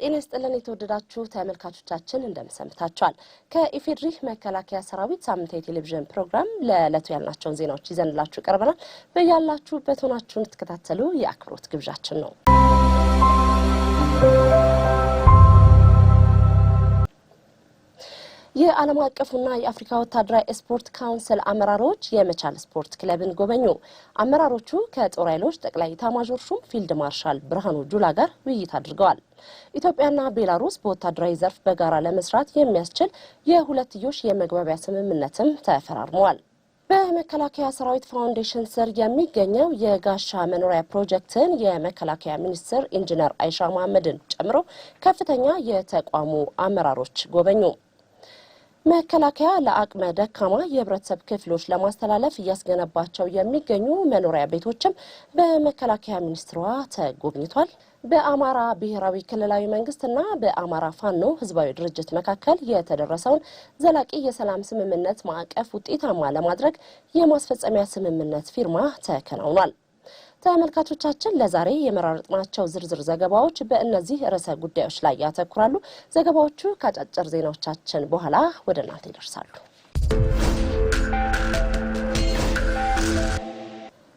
ጤና ይስጥልን የተወደዳችሁ ተመልካቾቻችን እንደምሰምታችኋል። ከኢፌድሪ መከላከያ ሰራዊት ሳምንታዊ ቴሌቪዥን ፕሮግራም ለዕለቱ ያልናቸውን ዜናዎች ይዘንላችሁ ቀርበናል። በያላችሁበት ሆናችሁ እንድትከታተሉ የአክብሮት ግብዣችን ነው። የዓለም አቀፉና የአፍሪካ ወታደራዊ ስፖርት ካውንስል አመራሮች የመቻል ስፖርት ክለብን ጎበኙ። አመራሮቹ ከጦር ኃይሎች ጠቅላይ ኤታማዦር ሹም ፊልድ ማርሻል ብርሃኑ ጁላ ጋር ውይይት አድርገዋል። ኢትዮጵያና ቤላሩስ በወታደራዊ ዘርፍ በጋራ ለመስራት የሚያስችል የሁለትዮሽ የመግባቢያ ስምምነትም ተፈራርመዋል። በመከላከያ ሰራዊት ፋውንዴሽን ስር የሚገኘው የጋሻ መኖሪያ ፕሮጀክትን የመከላከያ ሚኒስትር ኢንጂነር አይሻ መሐመድን ጨምሮ ከፍተኛ የተቋሙ አመራሮች ጎበኙ። መከላከያ ለአቅመ ደካማ የህብረተሰብ ክፍሎች ለማስተላለፍ እያስገነባቸው የሚገኙ መኖሪያ ቤቶችም በመከላከያ ሚኒስትሯ ተጎብኝቷል። በአማራ ብሔራዊ ክልላዊ መንግስትና በአማራ ፋኖ ህዝባዊ ድርጅት መካከል የተደረሰውን ዘላቂ የሰላም ስምምነት ማዕቀፍ ውጤታማ ለማድረግ የማስፈጸሚያ ስምምነት ፊርማ ተከናውኗል። ተመልካቾቻችን ለዛሬ የመራረጥናቸው ዝርዝር ዘገባዎች በእነዚህ ርዕሰ ጉዳዮች ላይ ያተኩራሉ። ዘገባዎቹ ከአጫጭር ዜናዎቻችን በኋላ ወደ እናንተ ይደርሳሉ።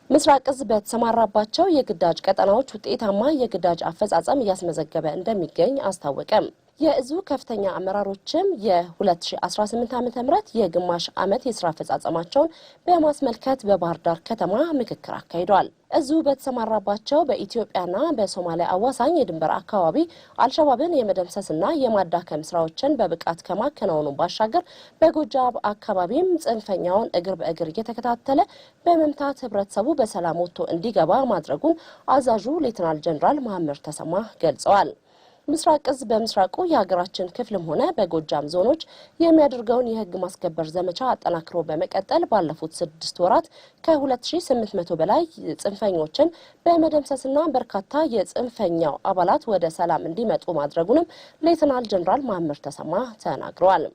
ምስራቅ እዝ በተሰማራባቸው የግዳጅ ቀጠናዎች ውጤታማ የግዳጅ አፈጻጸም እያስመዘገበ እንደሚገኝ አስታወቀም። የእዙ ከፍተኛ አመራሮችም የ2018 ዓ.ም የግማሽ ዓመት የስራ አፈጻጸማቸውን በማስመልከት በባህር ዳር ከተማ ምክክር አካሂደዋል። እዙ በተሰማራባቸው በኢትዮጵያና በሶማሊያ አዋሳኝ የድንበር አካባቢ አልሸባብን የመደምሰስና የማዳከም ስራዎችን በብቃት ከማከናወኑ ባሻገር በጎጃም አካባቢም ጽንፈኛውን እግር በእግር እየተከታተለ በመምታት ህብረተሰቡ በሰላም ወጥቶ እንዲገባ ማድረጉን አዛዡ ሌተናል ጀነራል መሐመድ ተሰማ ገልጸዋል። ምስራቅ እዝ በምስራቁ የሀገራችን ክፍልም ሆነ በጎጃም ዞኖች የሚያደርገውን የህግ ማስከበር ዘመቻ አጠናክሮ በመቀጠል ባለፉት 6 ወራት ከ2800 በላይ ጽንፈኞችን በመደምሰስና በርካታ የጽንፈኛው አባላት ወደ ሰላም እንዲመጡ ማድረጉንም ሌተናል ጀነራል መሐመድ ተሰማ ተናግረዋል።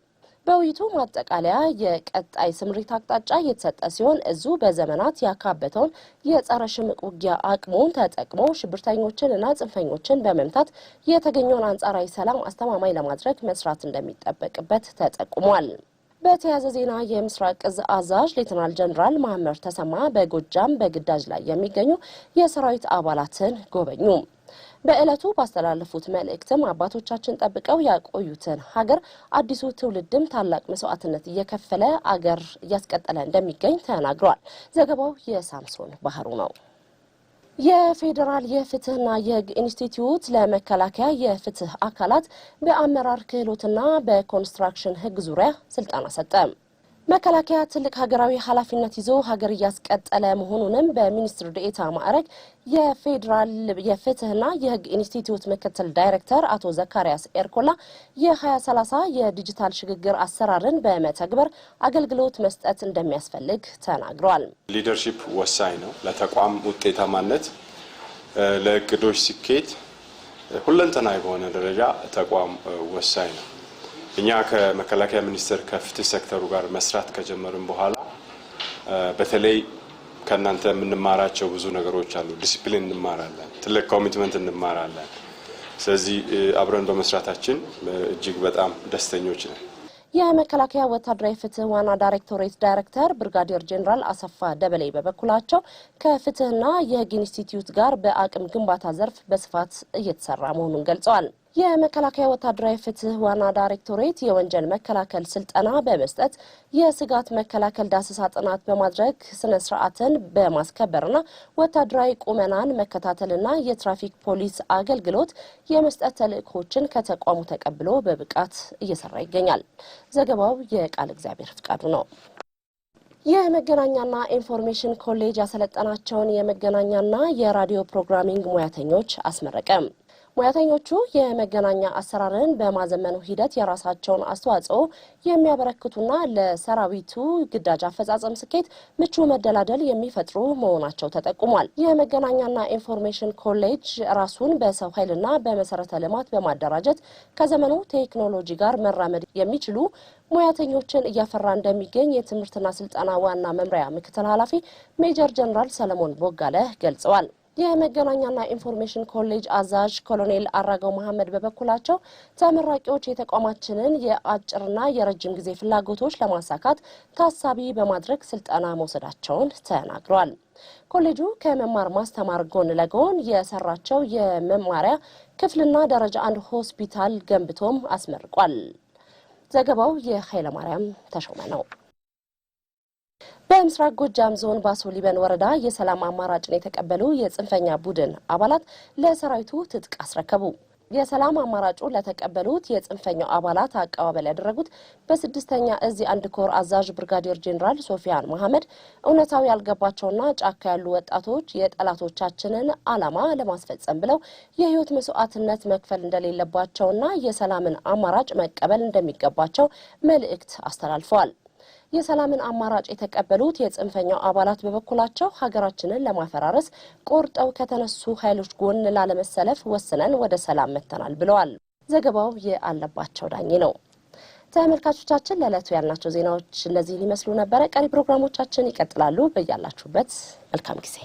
በውይይቱ ማጠቃለያ የቀጣይ ስምሪት አቅጣጫ የተሰጠ ሲሆን እዙ በዘመናት ያካበተውን የጸረ ሽምቅ ውጊያ አቅሙን ተጠቅሞ ሽብርተኞችንና ጽንፈኞችን በመምታት የተገኘውን አንጻራዊ ሰላም አስተማማኝ ለማድረግ መስራት እንደሚጠበቅበት ተጠቁሟል። በተያያዘ ዜና የምስራቅ እዝ አዛዥ ሌተናል ጀነራል መሐመድ ተሰማ በጎጃም በግዳጅ ላይ የሚገኙ የሰራዊት አባላትን ጎበኙ። በእለቱ ባስተላለፉት መልእክትም አባቶቻችን ጠብቀው ያቆዩትን ሀገር አዲሱ ትውልድም ታላቅ መስዋዕትነት እየከፈለ አገር እያስቀጠለ እንደሚገኝ ተናግረዋል። ዘገባው የሳምሶን ባህሩ ነው። የፌዴራል የፍትህና የህግ ኢንስቲትዩት ለመከላከያ የፍትህ አካላት በአመራር ክህሎትና በኮንስትራክሽን ህግ ዙሪያ ስልጠና ሰጠ። መከላከያ ትልቅ ሀገራዊ ኃላፊነት ይዞ ሀገር እያስቀጠለ መሆኑንም በሚኒስትር ዴኤታ ማዕረግ የፌዴራል የፍትህና የህግ ኢንስቲትዩት ምክትል ዳይሬክተር አቶ ዘካሪያስ ኤርኮላ የ2030 የዲጂታል ሽግግር አሰራርን በመተግበር አገልግሎት መስጠት እንደሚያስፈልግ ተናግረዋል። ሊደርሺፕ ወሳኝ ነው ለተቋም ውጤታማነት፣ ለእቅዶች ስኬት፣ ሁለንተናዊ በሆነ ደረጃ ተቋም ወሳኝ ነው። እኛ ከመከላከያ ሚኒስቴር ከፍትህ ሴክተሩ ጋር መስራት ከጀመርን በኋላ በተለይ ከናንተ የምንማራቸው ብዙ ነገሮች አሉ። ዲሲፕሊን እንማራለን፣ ትልቅ ኮሚትመንት እንማራለን። ስለዚህ አብረን በመስራታችን እጅግ በጣም ደስተኞች ነን። የመከላከያ ወታደራዊ ፍትህ ዋና ዳይሬክቶሬት ዳይሬክተር ብርጋዴር ጄኔራል አሰፋ ደበሌ በበኩላቸው ከፍትህና የህግ ኢንስቲትዩት ጋር በአቅም ግንባታ ዘርፍ በስፋት እየተሰራ መሆኑን ገልጸዋል። የመከላከያ ወታደራዊ ፍትህ ዋና ዳይሬክቶሬት የወንጀል መከላከል ስልጠና በመስጠት የስጋት መከላከል ዳሰሳ ጥናት በማድረግ ስነ ስርዓትን በማስከበርና ወታደራዊ ቁመናን መከታተልና የትራፊክ ፖሊስ አገልግሎት የመስጠት ተልእኮችን ከተቋሙ ተቀብሎ በብቃት እየሰራ ይገኛል። ዘገባው የቃል እግዚአብሔር ፍቃዱ ነው። የመገናኛና ኢንፎርሜሽን ኮሌጅ ያሰለጠናቸውን የመገናኛና የራዲዮ ፕሮግራሚንግ ሙያተኞች አስመረቀም። ሙያተኞቹ የመገናኛ አሰራርን በማዘመኑ ሂደት የራሳቸውን አስተዋጽኦ የሚያበረክቱና ለሰራዊቱ ግዳጅ አፈጻጸም ስኬት ምቹ መደላደል የሚፈጥሩ መሆናቸው ተጠቁሟል። የመገናኛና ኢንፎርሜሽን ኮሌጅ ራሱን በሰው ኃይልና በመሰረተ ልማት በማደራጀት ከዘመኑ ቴክኖሎጂ ጋር መራመድ የሚችሉ ሙያተኞችን እያፈራ እንደሚገኝ የትምህርትና ስልጠና ዋና መምሪያ ምክትል ኃላፊ ሜጀር ጀነራል ሰለሞን ቦጋለ ገልጸዋል። የመገናኛና ኢንፎርሜሽን ኮሌጅ አዛዥ ኮሎኔል አራጋው መሐመድ በበኩላቸው ተመራቂዎች የተቋማችንን የአጭርና የረጅም ጊዜ ፍላጎቶች ለማሳካት ታሳቢ በማድረግ ስልጠና መውሰዳቸውን ተናግረዋል። ኮሌጁ ከመማር ማስተማር ጎን ለጎን የሰራቸው የመማሪያ ክፍልና ደረጃ 1 ሆስፒታል ገንብቶም አስመርቋል። ዘገባው የኃይለ ማርያም ተሾመ ነው። በምስራቅ ጎጃም ዞን ባሶ ሊበን ወረዳ የሰላም አማራጭን የተቀበሉ የጽንፈኛ ቡድን አባላት ለሰራዊቱ ትጥቅ አስረከቡ። የሰላም አማራጩ ለተቀበሉት የጽንፈኛው አባላት አቀባበል ያደረጉት በ6ኛ እዝ 1 ኮር አዛዥ ብርጋዴር ጄኔራል ሶፊያን መሐመድ እውነታው ያልገባቸውና ጫካ ያሉ ወጣቶች የጠላቶቻችንን ዓላማ ለማስፈጸም ብለው የህይወት መስዋዕትነት መክፈል እንደሌለባቸውና የሰላምን አማራጭ መቀበል እንደሚገባቸው መልእክት አስተላልፈዋል። የሰላምን አማራጭ የተቀበሉት የጽንፈኛው አባላት በበኩላቸው ሀገራችንን ለማፈራረስ ቆርጠው ከተነሱ ኃይሎች ጎን ላለመሰለፍ ወስነን ወደ ሰላም መተናል ብለዋል። ዘገባው የአለባቸው ዳኝ ነው። ተመልካቾቻችን ለዕለቱ ያልናቸው ዜናዎች እነዚህ ሊመስሉ ነበር። ቀሪ ፕሮግራሞቻችን ይቀጥላሉ። በያላችሁበት መልካም ጊዜ።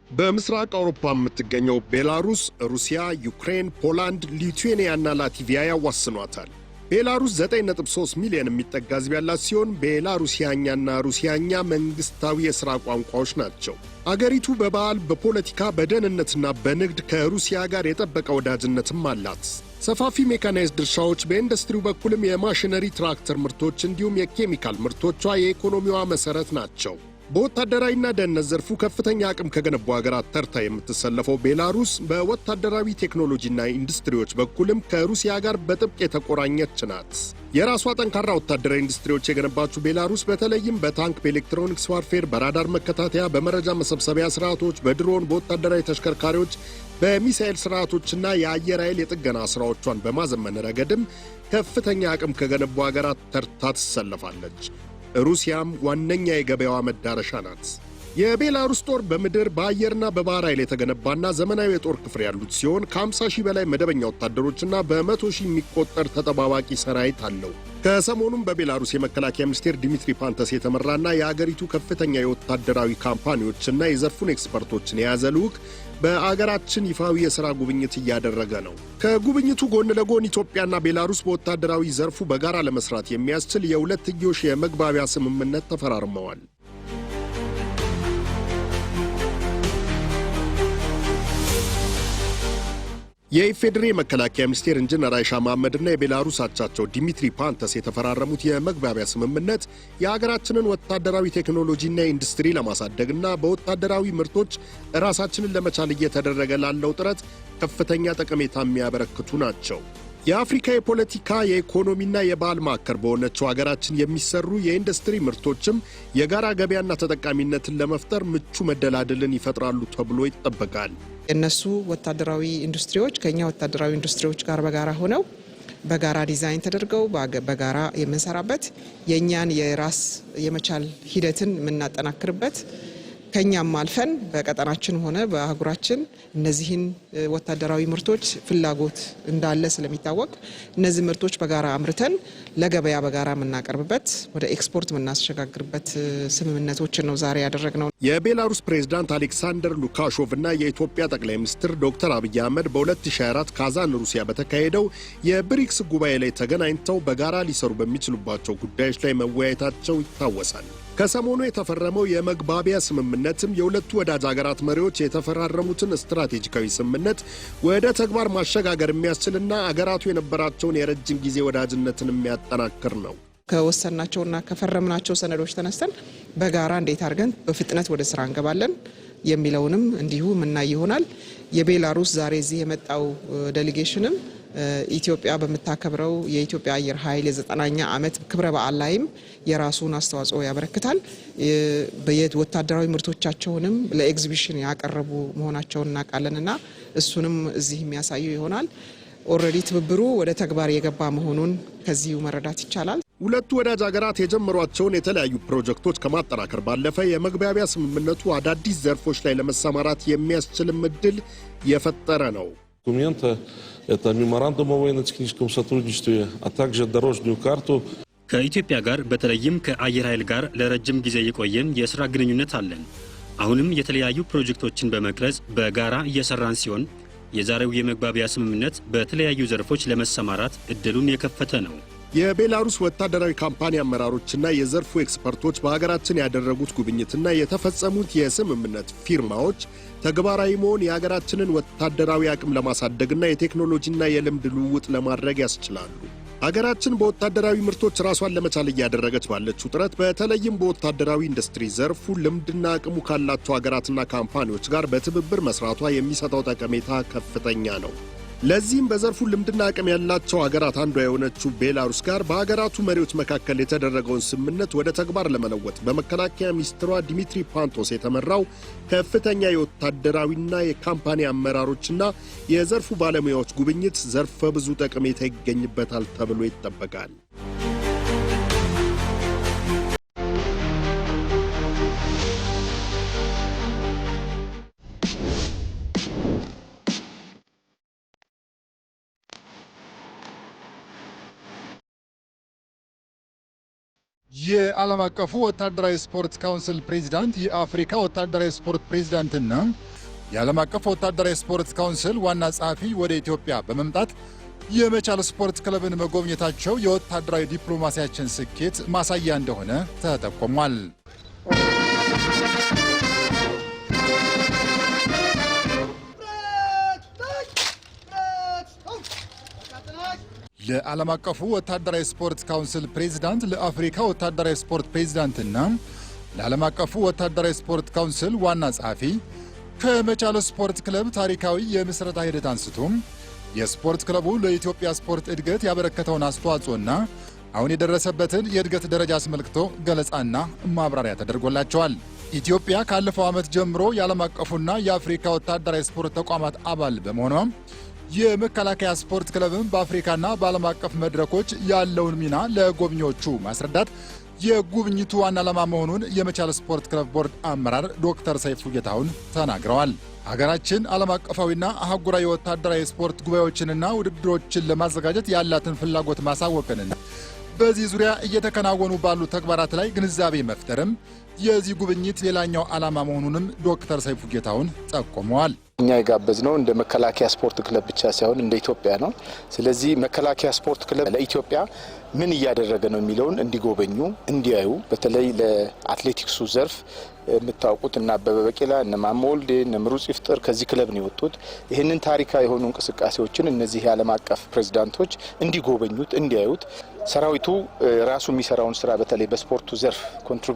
በምስራቅ አውሮፓ የምትገኘው ቤላሩስ ሩሲያ፣ ዩክሬን፣ ፖላንድ፣ ሊቱዌኒያና ላትቪያ ያዋስኗታል። ቤላሩስ 9.3 ሚሊዮን የሚጠጋ ሕዝብ ያላት ሲሆን ቤላሩሲያኛና ሩሲያኛ መንግስታዊ የሥራ ቋንቋዎች ናቸው። አገሪቱ በባህል፣ በፖለቲካ፣ በደህንነትና በንግድ ከሩሲያ ጋር የጠበቀ ወዳጅነትም አላት። ሰፋፊ ሜካናይዝድ እርሻዎች፣ በኢንዱስትሪው በኩልም የማሽነሪ ትራክተር ምርቶች እንዲሁም የኬሚካል ምርቶቿ የኢኮኖሚዋ መሠረት ናቸው። በወታደራዊና ደህንነት ዘርፉ ከፍተኛ አቅም ከገነቡ ሀገራት ተርታ የምትሰለፈው ቤላሩስ በወታደራዊ ቴክኖሎጂና ኢንዱስትሪዎች በኩልም ከሩሲያ ጋር በጥብቅ የተቆራኘች ናት። የራሷ ጠንካራ ወታደራዊ ኢንዱስትሪዎች የገነባችው ቤላሩስ በተለይም በታንክ፣ በኤሌክትሮኒክስ ዋርፌር፣ በራዳር መከታተያ፣ በመረጃ መሰብሰቢያ ስርዓቶች፣ በድሮን፣ በወታደራዊ ተሽከርካሪዎች፣ በሚሳኤል ስርዓቶችና የአየር ኃይል የጥገና ስራዎቿን በማዘመን ረገድም ከፍተኛ አቅም ከገነቡ ሀገራት ተርታ ትሰለፋለች። ሩሲያም ዋነኛ የገበያዋ መዳረሻ ናት። የቤላሩስ ጦር በምድር በአየርና በባህር ኃይል የተገነባና ዘመናዊ የጦር ክፍል ያሉት ሲሆን ከ50 ሺህ በላይ መደበኛ ወታደሮችና በ100 ሺህ የሚቆጠር ተጠባባቂ ሰራዊት አለው። ከሰሞኑም በቤላሩስ የመከላከያ ሚኒስቴር ዲሚትሪ ፓንተስ የተመራና የአገሪቱ ከፍተኛ የወታደራዊ ካምፓኒዎችና የዘርፉን ኤክስፐርቶችን የያዘ ልዑክ በአገራችን ይፋዊ የሥራ ጉብኝት እያደረገ ነው። ከጉብኝቱ ጎን ለጎን ኢትዮጵያና ቤላሩስ በወታደራዊ ዘርፉ በጋራ ለመስራት የሚያስችል የሁለትዮሽ የመግባቢያ ስምምነት ተፈራርመዋል። የኢፌዴሪ መከላከያ ሚኒስቴር ኢንጂነር አይሻ መሐመድና የቤላሩስ አቻቸው ዲሚትሪ ፓንተስ የተፈራረሙት የመግባቢያ ስምምነት የሀገራችንን ወታደራዊ ቴክኖሎጂና ኢንዱስትሪ ለማሳደግና በወታደራዊ ምርቶች ራሳችንን ለመቻል እየተደረገ ላለው ጥረት ከፍተኛ ጠቀሜታ የሚያበረክቱ ናቸው። የአፍሪካ የፖለቲካ የኢኮኖሚና የባህል ማዕከል በሆነችው ሀገራችን የሚሰሩ የኢንዱስትሪ ምርቶችም የጋራ ገበያና ተጠቃሚነትን ለመፍጠር ምቹ መደላደልን ይፈጥራሉ ተብሎ ይጠበቃል። እነሱ ወታደራዊ ኢንዱስትሪዎች ከኛ ወታደራዊ ኢንዱስትሪዎች ጋር በጋራ ሆነው በጋራ ዲዛይን ተደርገው በጋራ የምንሰራበት የኛን የራስ የመቻል ሂደትን የምናጠናክርበት ከኛም አልፈን በቀጠናችን ሆነ በአህጉራችን እነዚህን ወታደራዊ ምርቶች ፍላጎት እንዳለ ስለሚታወቅ እነዚህ ምርቶች በጋራ አምርተን ለገበያ በጋራ የምናቀርብበት ወደ ኤክስፖርት የምናስሸጋግርበት ስምምነቶችን ነው ዛሬ ያደረግነው። የቤላሩስ ፕሬዝዳንት አሌክሳንደር ሉካሾቭ እና የኢትዮጵያ ጠቅላይ ሚኒስትር ዶክተር አብይ አህመድ በ2024 ካዛን ሩሲያ በተካሄደው የብሪክስ ጉባኤ ላይ ተገናኝተው በጋራ ሊሰሩ በሚችሉባቸው ጉዳዮች ላይ መወያየታቸው ይታወሳል። ከሰሞኑ የተፈረመው የመግባቢያ ስምምነትም የሁለቱ ወዳጅ ሀገራት መሪዎች የተፈራረሙትን ስትራቴጂካዊ ስምምነት ወደ ተግባር ማሸጋገር የሚያስችልና አገራቱ የነበራቸውን የረጅም ጊዜ ወዳጅነትን የሚያጠናክር ነው። ከወሰናቸውና ከፈረምናቸው ሰነዶች ተነስተን በጋራ እንዴት አድርገን በፍጥነት ወደ ስራ እንገባለን የሚለውንም እንዲሁ ምናይ ይሆናል። የቤላሩስ ዛሬ እዚህ የመጣው ዴሌጌሽንም ኢትዮጵያ በመታከብረው የኢትዮጵያ አየር ኃይል የ90ኛ ዓመት ክብረ በዓል ላይም የራሱን አስተዋጽኦ ያበረክታል። ወታደራዊ ምርቶቻቸውንም ለኤግዚቢሽን ያቀረቡ መሆናቸውን እናውቃለንና እሱንም እዚህ የሚያሳዩ ይሆናል። ኦልሬዲ ትብብሩ ወደ ተግባር የገባ መሆኑን ከዚሁ መረዳት ይቻላል። ሁለቱ ወዳጅ ሀገራት የጀመሯቸውን የተለያዩ ፕሮጀክቶች ከማጠናከር ባለፈ የመግባቢያ ስምምነቱ አዳዲስ ዘርፎች ላይ ለመሰማራት የሚያስችልም እድል የፈጠረ ነው። Это меморандум о военно-техническом сотрудничестве, а также дорожную карту. ከኢትዮጵያ ጋር በተለይም ከአየር ኃይል ጋር ለረጅም ጊዜ የቆየን የሥራ ግንኙነት አለን። አሁንም የተለያዩ ፕሮጀክቶችን በመቅረጽ በጋራ እየሰራን ሲሆን የዛሬው የመግባቢያ ስምምነት በተለያዩ ዘርፎች ለመሰማራት እድሉን የከፈተ ነው። የቤላሩስ ወታደራዊ ካምፓኒ አመራሮችና የዘርፉ ኤክስፐርቶች በሀገራችን ያደረጉት ጉብኝትና የተፈጸሙት የስምምነት ፊርማዎች ተግባራዊ መሆን የሀገራችንን ወታደራዊ አቅም ለማሳደግና የቴክኖሎጂና የልምድ ልውውጥ ለማድረግ ያስችላሉ። ሀገራችን በወታደራዊ ምርቶች ራሷን ለመቻል እያደረገች ባለችው ጥረት በተለይም በወታደራዊ ኢንዱስትሪ ዘርፉ ልምድና አቅሙ ካላቸው ሀገራትና ካምፓኒዎች ጋር በትብብር መስራቷ የሚሰጠው ጠቀሜታ ከፍተኛ ነው። ለዚህም በዘርፉ ልምድና አቅም ያላቸው ሀገራት አንዷ የሆነችው ቤላሩስ ጋር በሀገራቱ መሪዎች መካከል የተደረገውን ስምምነት ወደ ተግባር ለመለወጥ በመከላከያ ሚኒስትሯ ዲሚትሪ ፓንቶስ የተመራው ከፍተኛ የወታደራዊና የካምፓኒ አመራሮችና የዘርፉ ባለሙያዎች ጉብኝት ዘርፈ ብዙ ጠቀሜታ ይገኝበታል ተብሎ ይጠበቃል። የዓለም አቀፉ ወታደራዊ ስፖርት ካውንስል ፕሬዝዳንት፣ የአፍሪካ ወታደራዊ ስፖርት ፕሬዝዳንትና የዓለም አቀፉ ወታደራዊ ስፖርት ካውንስል ዋና ጸሐፊ ወደ ኢትዮጵያ በመምጣት የመቻል ስፖርት ክለብን መጎብኘታቸው የወታደራዊ ዲፕሎማሲያችን ስኬት ማሳያ እንደሆነ ተጠቆሟል። ለዓለም አቀፉ ወታደራዊ ስፖርት ካውንስል ፕሬዝዳንት፣ ለአፍሪካ ወታደራዊ ስፖርት ፕሬዝዳንትና ለዓለም አቀፉ ወታደራዊ ስፖርት ካውንስል ዋና ጸሐፊ ከመቻል ስፖርት ክለብ ታሪካዊ የምስረታ ሂደት አንስቶም የስፖርት ክለቡ ለኢትዮጵያ ስፖርት እድገት ያበረከተውን አስተዋጽኦና አሁን የደረሰበትን የእድገት ደረጃ አስመልክቶ ገለጻና ማብራሪያ ተደርጎላቸዋል። ኢትዮጵያ ካለፈው ዓመት ጀምሮ የዓለም አቀፉና የአፍሪካ ወታደራዊ ስፖርት ተቋማት አባል በመሆኗ የመከላከያ ስፖርት ክለብን በአፍሪካና በዓለም አቀፍ መድረኮች ያለውን ሚና ለጎብኚዎቹ ማስረዳት የጉብኝቱ ዋና ዓላማ መሆኑን የመቻል ስፖርት ክለብ ቦርድ አመራር ዶክተር ሰይፉ ጌታሁን ተናግረዋል። ሀገራችን ዓለም አቀፋዊና አህጉራዊ ወታደራዊ ስፖርት ጉባኤዎችንና ውድድሮችን ለማዘጋጀት ያላትን ፍላጎት ማሳወቅንና በዚህ ዙሪያ እየተከናወኑ ባሉ ተግባራት ላይ ግንዛቤ መፍጠርም የዚህ ጉብኝት ሌላኛው ዓላማ መሆኑንም ዶክተር ሰይፉ ጌታሁን ጠቁመዋል። እኛ የጋበዝነው እንደ መከላከያ ስፖርት ክለብ ብቻ ሳይሆን እንደ ኢትዮጵያ ነው። ስለዚህ መከላከያ ስፖርት ክለብ ለኢትዮጵያ ምን እያደረገ ነው የሚለውን እንዲጎበኙ እንዲያዩ፣ በተለይ ለአትሌቲክሱ ዘርፍ የምታውቁት እና አበበ ቢቂላ እና ማሞ ወልዴ እና ምሩጽ ይፍጠር ከዚህ ክለብ ነው የወጡት። ይህንን ታሪካዊ የሆኑ እንቅስቃሴዎችን እነዚህ የዓለም አቀፍ ፕሬዝዳንቶች እንዲጎበኙት እንዲያዩት፣ ሰራዊቱ ራሱ የሚሰራውን ስራ በተለይ በስፖርቱ ዘርፍ ኮንትሪቢዩት